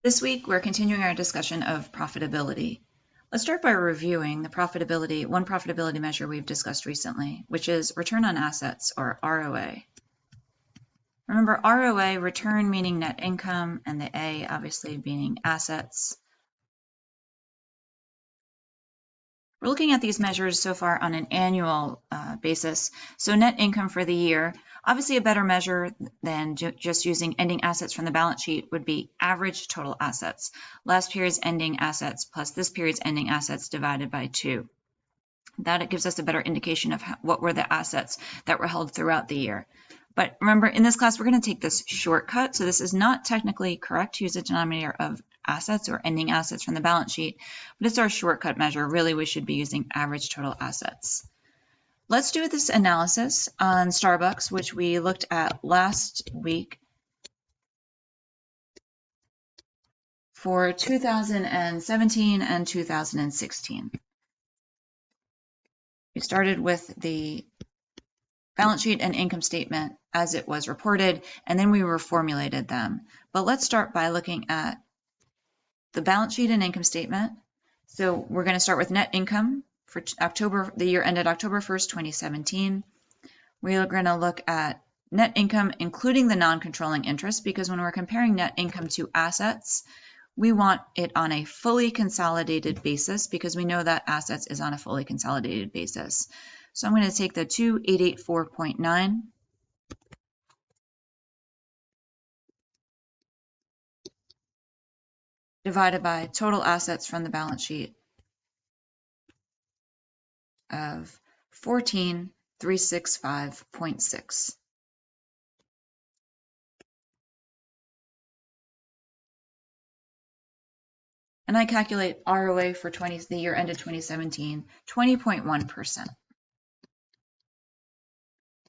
This week, we're continuing our discussion of profitability. Let's start by reviewing one profitability measure we've discussed recently, which is return on assets, or ROA. Remember, ROA, return meaning net income, and the A obviously meaning assets. We're looking at these measures so far on an annual basis. So net income for the year, obviously a better measure than just using ending assets from the balance sheet would be average total assets. Last period's ending assets plus this period's ending assets divided by 2. That gives us a better indication of what were the assets that were held throughout the year. But remember, in this class, we're going to take this shortcut. So this is not technically correct to use a denominator of assets or ending assets from the balance sheet, but it's our shortcut measure. Really, we should be using average total assets. Let's do this analysis on Starbucks, which we looked at last week for 2017 and 2016. We started with the balance sheet and income statement as it was reported, and then we reformulated them. But let's start by looking at the balance sheet and income statement. So we're going to start with net income for the year ended October 1st, 2017. We are going to look at net income including the non-controlling interest, because when we're comparing net income to assets, we want it on a fully consolidated basis because we know that assets is on a fully consolidated basis. So I'm going to take the 2884.9 divided by total assets from the balance sheet of 14,365.6. And I calculate ROA for the year ended 2017, 20.1%.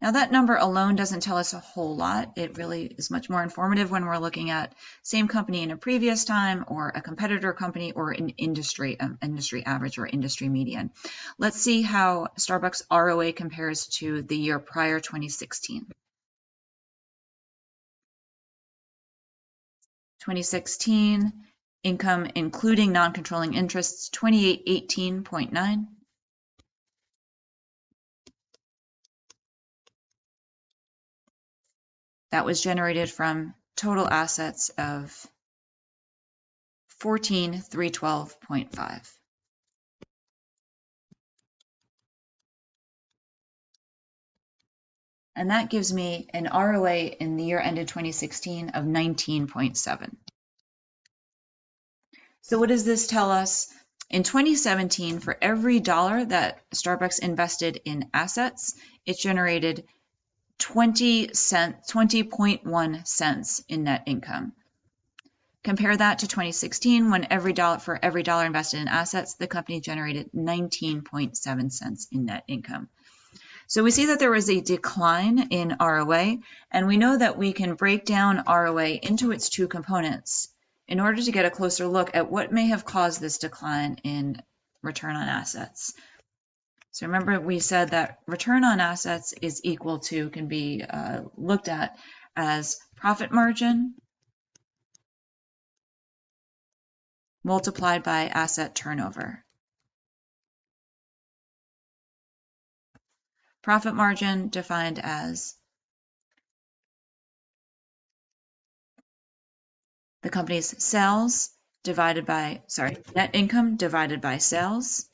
Now that number alone doesn't tell us a whole lot. It really is much more informative when we're looking at same company in a previous time or a competitor company or an industry average or industry median. Let's see how Starbucks ROA compares to the year prior, 2016. 2016, income including non-controlling interests, 2818.9. That was generated from total assets of 14,312.5. And that gives me an ROA in the year ended 2016 of 19.7. So what does this tell us? In 2017, for every dollar that Starbucks invested in assets, it generated 20.1 cents in net income. Compare that to 2016, when for every dollar invested in assets, the company generated 19.7 cents in net income. So we see that there was a decline in ROA, and we know that we can break down ROA into its two components in order to get a closer look at what may have caused this decline in return on assets. So remember, we said that return on assets is equal to, can be looked at as profit margin multiplied by asset turnover. Profit margin defined as the company's sales divided by, net income divided by sales.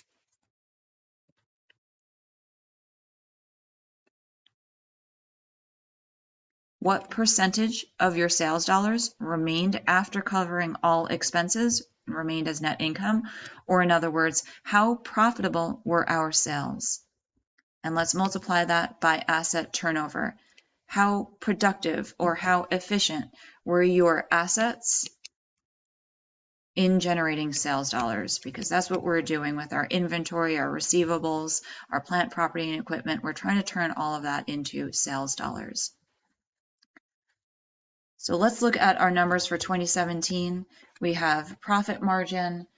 What percentage of your sales dollars remained after covering all expenses, remained as net income, or in other words, how profitable were our sales? And let's multiply that by asset turnover. How productive or how efficient were your assets in generating sales dollars? Because that's what we're doing with our inventory, our receivables, our plant, property, and equipment. We're trying to turn all of that into sales dollars. So let's look at our numbers for 2017. We have profit margin.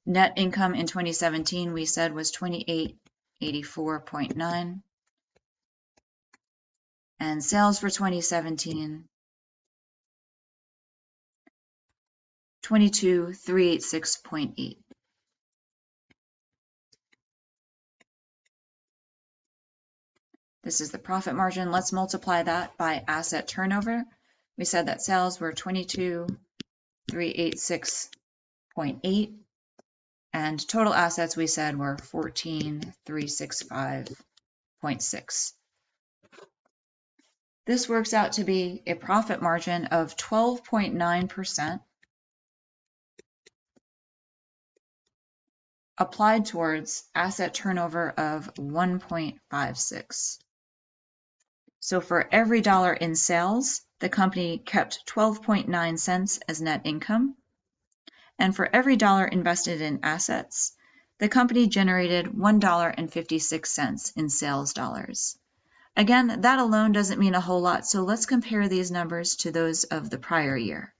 Net income in 2017 we said was 2884.9. And sales for 2017 22,386.8. This is the profit margin. Let's multiply that by asset turnover. We said that sales were 22,386.8, and total assets we said were 14,365.6. This works out to be a profit margin of 12.9% applied towards asset turnover of 1.56. So for every dollar in sales, the company kept 12.9 cents as net income. And for every dollar invested in assets, the company generated $1.56 in sales dollars. Again, that alone doesn't mean a whole lot, so let's compare these numbers to those of the prior year.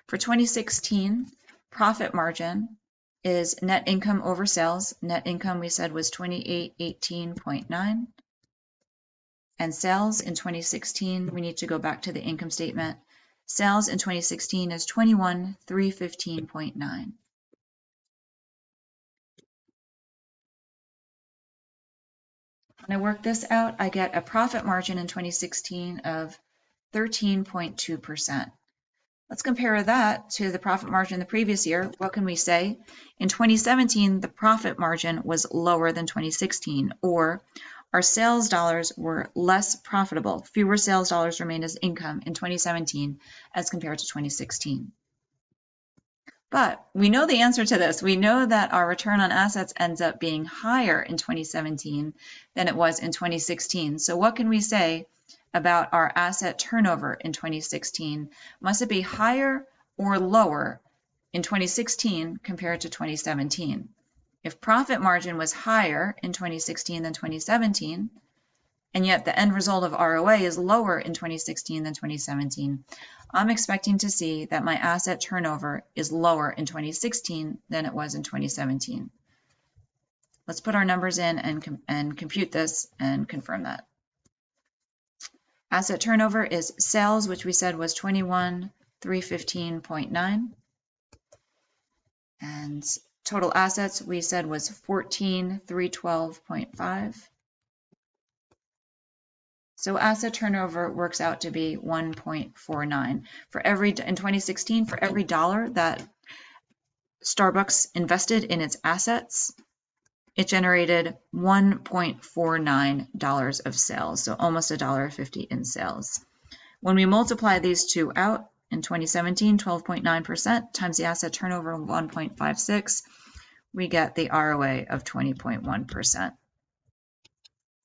For 2016, profit margin is net income over sales. Net income we said was 2818.9. And sales in 2016, we need to go back to the income statement. Sales in 2016 is 21,315.9. When I work this out, I get a profit margin in 2016 of 13.2%. Let's compare that to the profit margin the previous year. What can we say? In 2017, the profit margin was lower than 2016, or our sales dollars were less profitable. Fewer sales dollars remained as income in 2017 as compared to 2016. But we know the answer to this. We know that our return on assets ends up being higher in 2017 than it was in 2016. So what can we say about our asset turnover in 2016? Must it be higher or lower in 2016 compared to 2017? If profit margin was higher in 2016 than 2017, and yet the end result of ROA is lower in 2016 than 2017, I'm expecting to see that my asset turnover is lower in 2016 than it was in 2017. Let's put our numbers in and compute this and confirm that. Asset turnover is sales, which we said was 21,315.9, and total assets we said was 14,312.5. So asset turnover works out to be 1.49. In 2016, for every dollar that Starbucks invested in its assets, it generated $1.49 of sales, so almost $1.50 in sales. When we multiply these two out, in 2017, 12.9% times the asset turnover of 1.56, we get the ROA of 20.1%.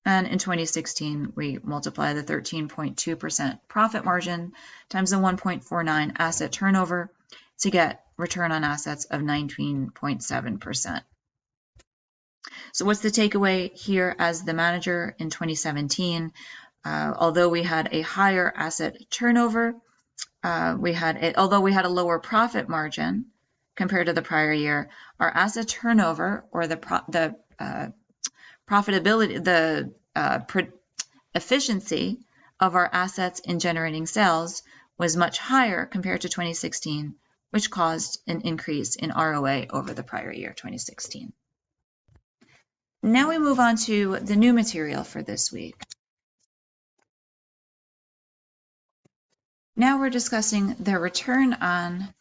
And in 2016, we multiply the 13.2% profit margin times the 1.49 asset turnover to get return on assets of 19.7%. So what's the takeaway here as the manager in 2017? Although we had a higher asset turnover, although we had a lower profit margin compared to the prior year, our asset turnover, or the profitability, the efficiency of our assets in generating sales was much higher compared to 2016, which caused an increase in ROA over the prior year, 2016. Now we move on to the new material for this week. Now we're discussing the return on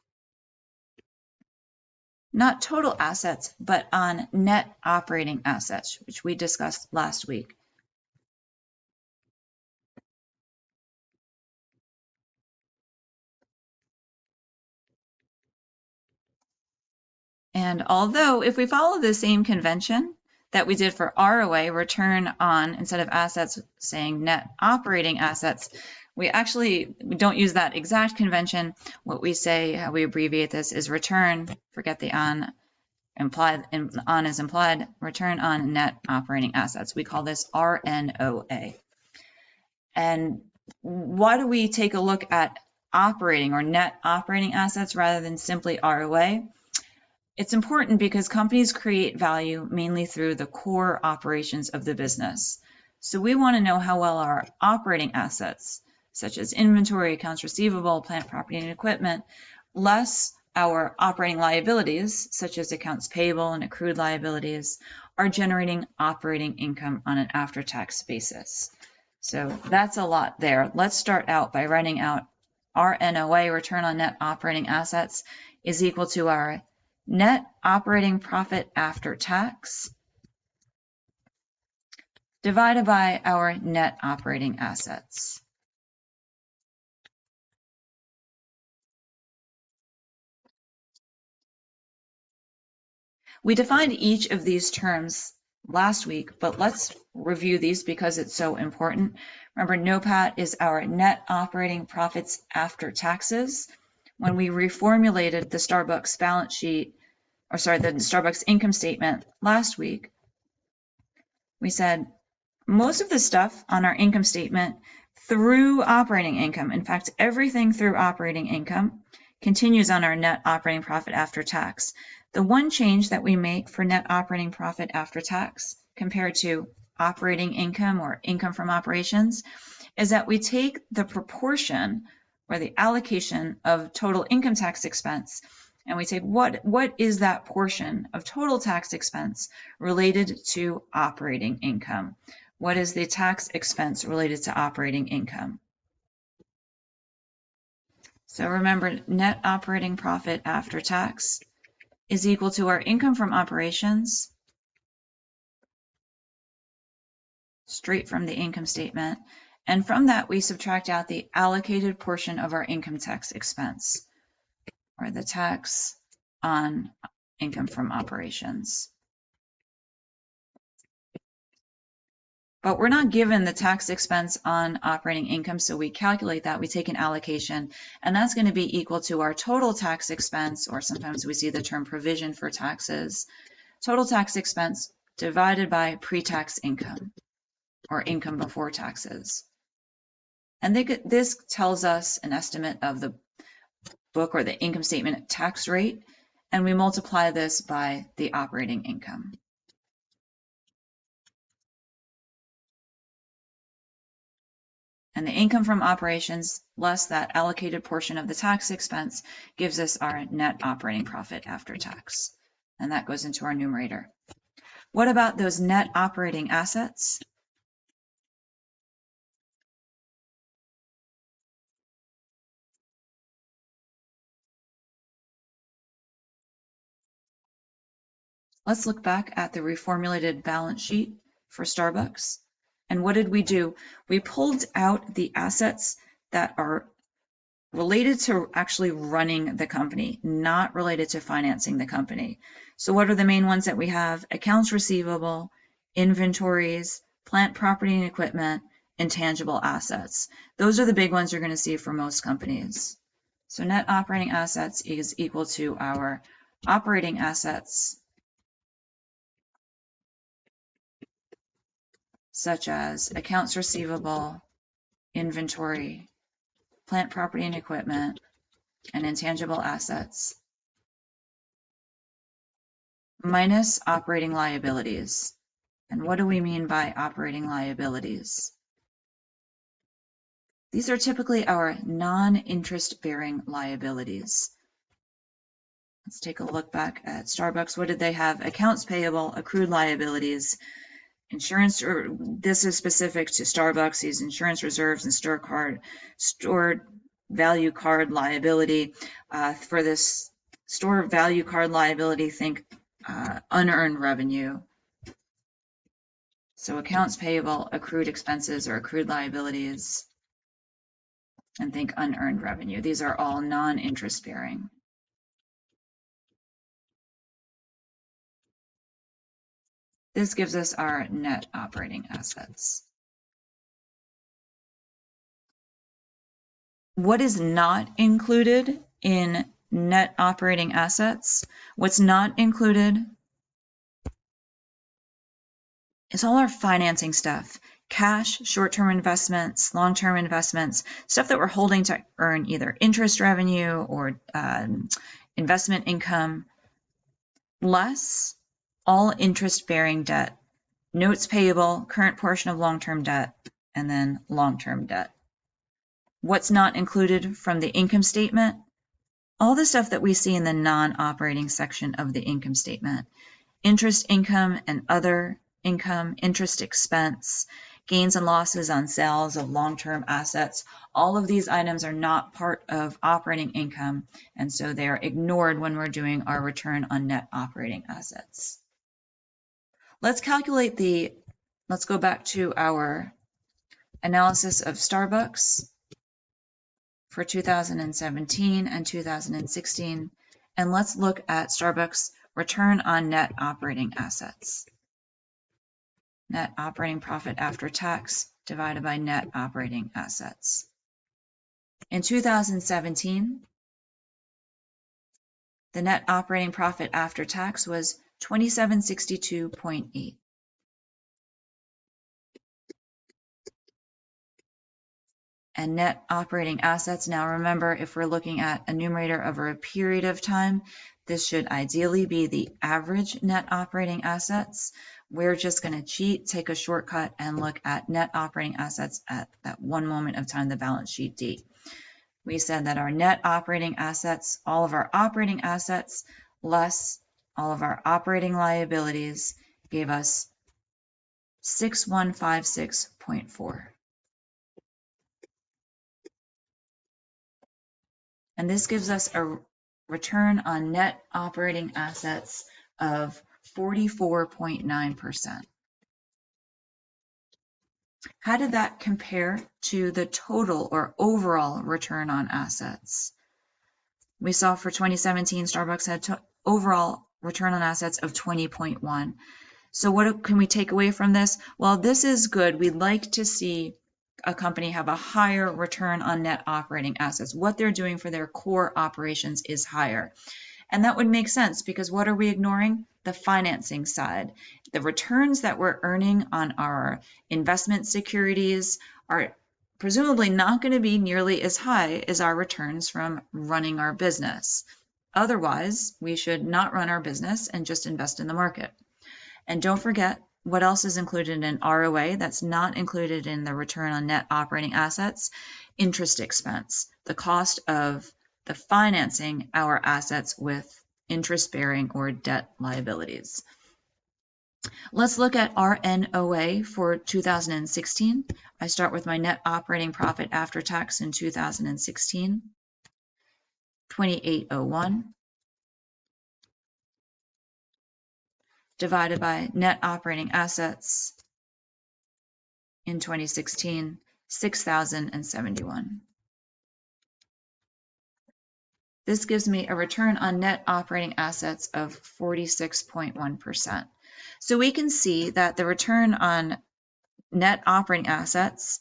not total assets, but on net operating assets, which we discussed last week. And although if we follow the same convention that we did for ROA, return on, instead of assets saying net operating assets, we don't use that exact convention. What we say, how we abbreviate this, is return, forget the on, on is implied, return on net operating assets. We call this RNOA. And why do we take a look at operating or net operating assets rather than simply ROA? It's important because companies create value mainly through the core operations of the business. So we want to know how well our operating assets, such as inventory, accounts receivable, plant, property, and equipment, less our operating liabilities, such as accounts payable and accrued liabilities, are generating operating income on an after-tax basis. So that's a lot there. Let's start out by writing out our NOA, return on net operating assets, is equal to our net operating profit after tax divided by our net operating assets. We defined each of these terms last week, but let's review these because it's so important. Remember, NOPAT is our net operating profits after taxes. When we reformulated the Starbucks balance sheet, the Starbucks income statement last week, we said most of the stuff on our income statement through operating income, in fact, everything through operating income, continues on our net operating profit after tax. The one change that we make for net operating profit after tax compared to operating income or income from operations is that we take the proportion or the allocation of total income tax expense and we take what is that portion of total tax expense related to operating income? What is the tax expense related to operating income? So remember, net operating profit after tax is equal to our income from operations, straight from the income statement, and from that we subtract out the allocated portion of our income tax expense, or the tax on income from operations. But we're not given the tax expense on operating income, so we calculate that, we take an allocation, and that's going to be equal to our total tax expense, or sometimes we see the term provision for taxes, total tax expense divided by pre-tax income, or income before taxes. And this tells us an estimate of the book or the income statement tax rate, and we multiply this by the operating income. And the income from operations less that allocated portion of the tax expense gives us our net operating profit after tax. And that goes into our numerator. What about those net operating assets? Let's look back at the reformulated balance sheet for Starbucks. And what did we do? We pulled out the assets that are related to actually running the company, not related to financing the company. So what are the main ones that we have? Accounts receivable, inventories, plant, property, and equipment, intangible assets. Those are the big ones you're going to see for most companies. So net operating assets is equal to our operating assets, such as accounts receivable, inventory, plant, property, and equipment, and intangible assets, minus operating liabilities. And what do we mean by operating liabilities? These are typically our non-interest-bearing liabilities. Let's take a look back at Starbucks. What did they have? Accounts payable, accrued liabilities, insurance, or this is specific to Starbucks, these insurance reserves and stored value card liability. For this store value card liability, think unearned revenue. So accounts payable, accrued expenses or accrued liabilities, and think unearned revenue. These are all non-interest bearing. This gives us our net operating assets. What is not included in net operating assets? What's not included is all our financing stuff. Cash, short-term investments, long-term investments, stuff that we're holding to earn either interest revenue or investment income, less all interest-bearing debt, notes payable, current portion of long-term debt, and then long-term debt. What's not included from the income statement? all the stuff that we see in the non-operating section of the income statement, interest income and other income, interest expense, gains and losses on sales of long-term assets, all of these items are not part of operating income, and so they are ignored when we're doing our return on net operating assets. Let's go back to our analysis of Starbucks for 2017 and 2016, and let's look at Starbucks return on net operating assets. Net operating profit after tax divided by net operating assets. In 2017, the net operating profit after tax was $2762.8. And net operating assets, now remember, if we're looking at a numerator over a period of time, this should ideally be the average net operating assets. We're just going to cheat, take a shortcut, and look at net operating assets at that one moment of time, the balance sheet date. We said that our net operating assets, all of our operating assets less all of our operating liabilities, gave us 6156.4. And this gives us a return on net operating assets of 44.9%. How did that compare to the total or overall return on assets? We saw for 2017, Starbucks had overall return on assets of 20.1. So what can we take away from this? Well, this is good. We'd like to see a company have a higher return on net operating assets. What they're doing for their core operations is higher. And that would make sense because what are we ignoring? The financing side. The returns that we're earning on our investment securities are presumably not going to be nearly as high as our returns from running our business. Otherwise, we should not run our business and just invest in the market. And don't forget, what else is included in ROA that's not included in the return on net operating assets? Interest expense, the cost of the financing our assets with interest-bearing or debt liabilities. Let's look at RNOA for 2016. I start with my net operating profit after tax in 2016, 2801. Divided by net operating assets in 2016, 6,071. This gives me a return on net operating assets of 46.1%. So we can see that the return on net operating assets,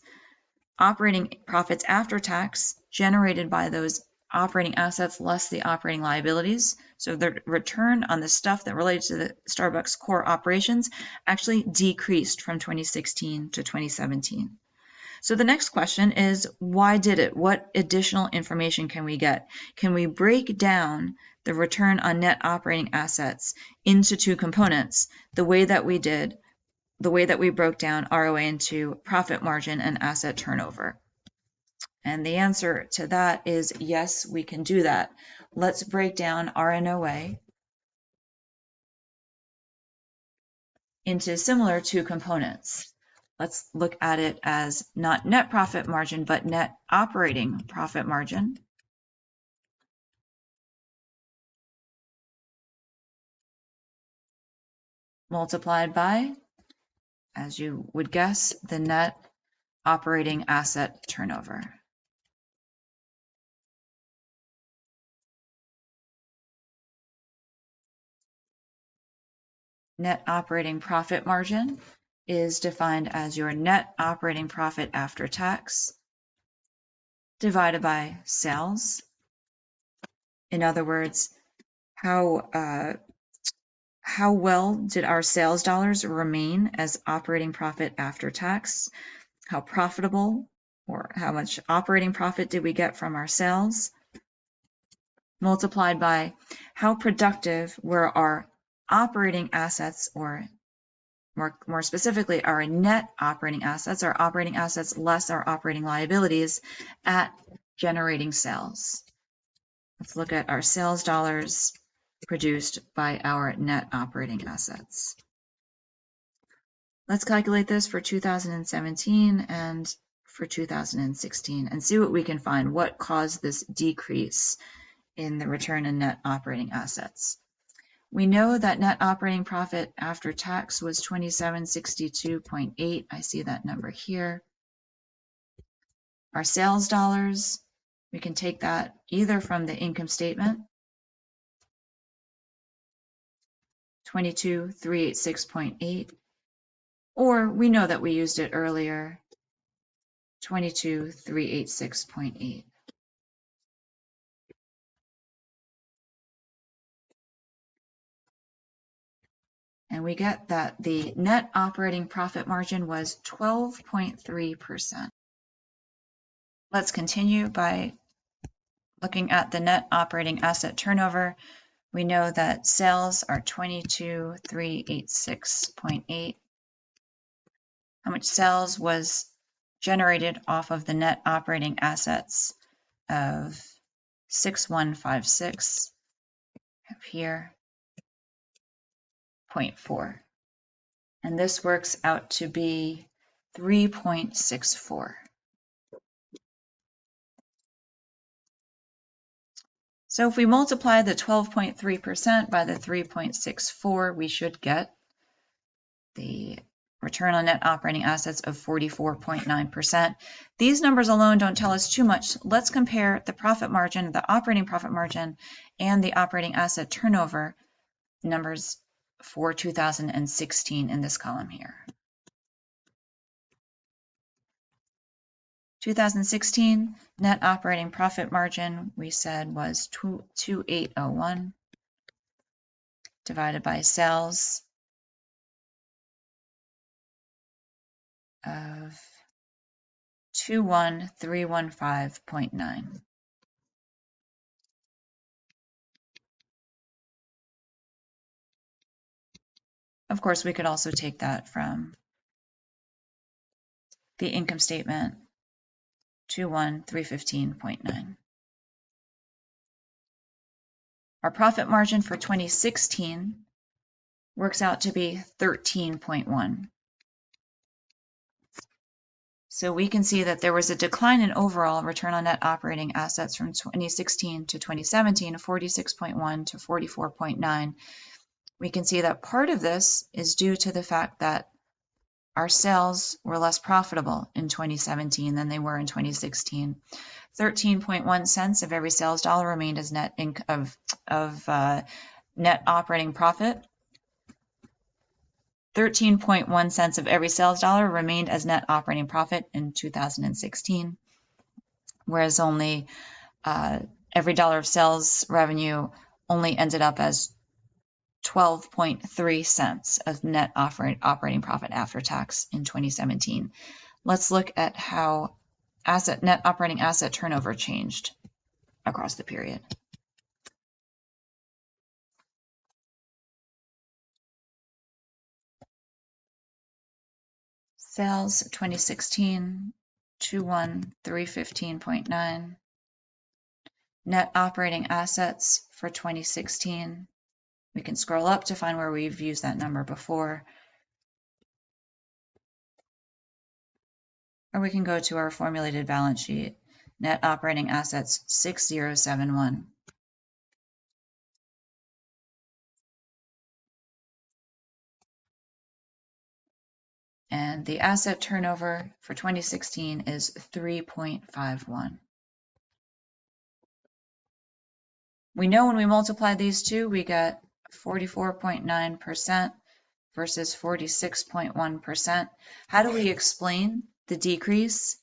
operating profits after tax generated by those operating assets less the operating liabilities, so the return on the stuff that relates to the Starbucks core operations actually decreased from 2016 to 2017. So the next question is, why did it? What additional information can we get? Can we break down the return on net operating assets into two components, the way that we did, the way that we broke down ROA into profit margin and asset turnover? And the answer to that is yes, we can do that. Let's break down RNOA into similar two components. Let's look at it as not net profit margin, but net operating profit margin. Multiplied by, as you would guess, the net operating asset turnover. Net operating profit margin is defined as your net operating profit after tax divided by sales. In other words, how well did our sales dollars remain as operating profit after tax? How profitable or how much operating profit did we get from our sales? Multiplied by how productive were our operating assets, or more specifically, our net operating assets, our operating assets less our operating liabilities at generating sales. Let's look at our sales dollars produced by our net operating assets. Let's calculate this for 2017 and for 2016 and see what we can find. What caused this decrease in the return on net operating assets? We know that net operating profit after tax was 2762.8. I see that number here. Our sales dollars, we can take that either from the income statement, 22,386.8, or we know that we used it earlier, 22,386.8. And we get that the net operating profit margin was 12.3%. Let's continue by looking at the net operating asset turnover. We know that sales are 22,386.8. How much sales was generated off of the net operating assets of 6156 up here, 0.4. And this works out to be 3.64. So if we multiply the 12.3% by the 3.64, we should get the return on net operating assets of 44.9%. These numbers alone don't tell us too much. Let's compare the profit margin, the operating profit margin, and the operating asset turnover numbers for 2016 in this column here. 2016 net operating profit margin, we said, was 2801 divided by sales of 21315.9. Of course, we could also take that from the income statement, 21315.9. Our profit margin for 2016 works out to be 13.1. So we can see that there was a decline in overall return on net operating assets from 2016 to 2017 of 46.1 to 44.9. We can see that part of this is due to the fact that our sales were less profitable in 2017 than they were in 2016. 13.1 cents of every sales dollar remained as net operating profit. 13.1 cents of every sales dollar remained as net operating profit in 2016, whereas only every dollar of sales revenue only ended up as 12.3 cents of net operating profit after tax in 2017. Let's look at how net operating asset turnover changed across the period. Sales 2016, 21315.9. Net operating assets for 2016. We can scroll up to find where we've used that number before. Or we can go to our formulated balance sheet. Net operating assets 6071. And the asset turnover for 2016 is 3.51. We know when we multiply these two, we get 44.9% versus 46.1%. How do we explain the decrease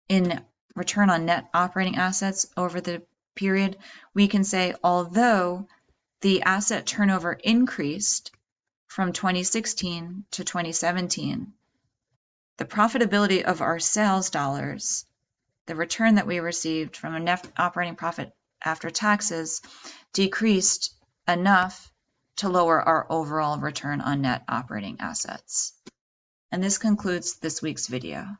in return on net operating assets over the period? We can say, although the asset turnover increased from 2016 to 2017, the profitability of our sales dollars, the return that we received from a net operating profit after taxes, decreased enough to lower our overall return on net operating assets. And this concludes this week's video.